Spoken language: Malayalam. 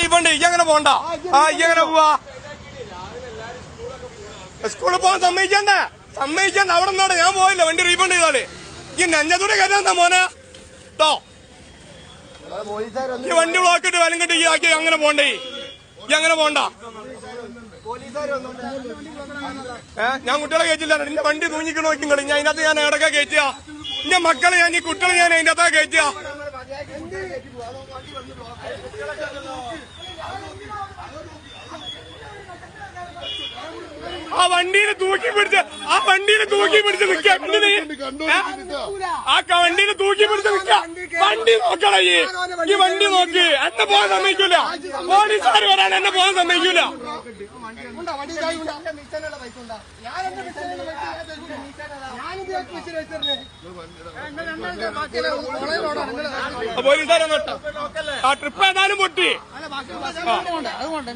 റീഫണ്ട് ഇങ്ങനെ പോണ്ട. ഇങ്ങനെ പോവാ? സ്കൂളിൽ പോകാൻ സമ്മതിക്കണ്ടേ? അവിടെ നിന്നോടെ ഞാൻ പോയില്ല. വണ്ടി റീഫണ്ട് ചെയ്താല് ഈ നെഞ്ഞത്തൂടെ കയറ്റാ മോനെ കേട്ടോ. ഈ വണ്ടി ബ്ലോക്കിട്ട് വലം കെട്ടി ആക്കി അങ്ങനെ പോണ്ടേ? അങ്ങനെ പോണ്ട. ഞാൻ കുട്ടികളെ കയറ്റില്ല. എന്റെ വണ്ടി തൂങ്ങിക്കണ നോക്കിങ്ങള്. ഞാൻ അതിനകത്ത് ഞാൻ എവിടൊക്കെ കയറ്റുക? എന്റെ മക്കളെ ഞാൻ ഈ കുട്ടികളെ ഞാൻ അതിന്റെ അകത്തൊക്കെ കയറ്റുക. ആ വണ്ടിയിൽ തൂക്കി പിടിച്ച് നിൽക്കാം. ആ വണ്ടിയിൽ തൂക്കി പിടിച്ച് നിൽക്കാം. വണ്ടി നോക്കണ ഈ വണ്ടി നോക്കി. എന്നെ പോകാൻ സമ്മതിക്കൂല. പോലീസുകാർ വരാൻ എന്നെ പോകാൻ സമ്മതിക്കൂല. പോലീസുകാരെ ആ ട്രിപ്പ് ഏതായാലും പൊട്ടി. അതുകൊണ്ട്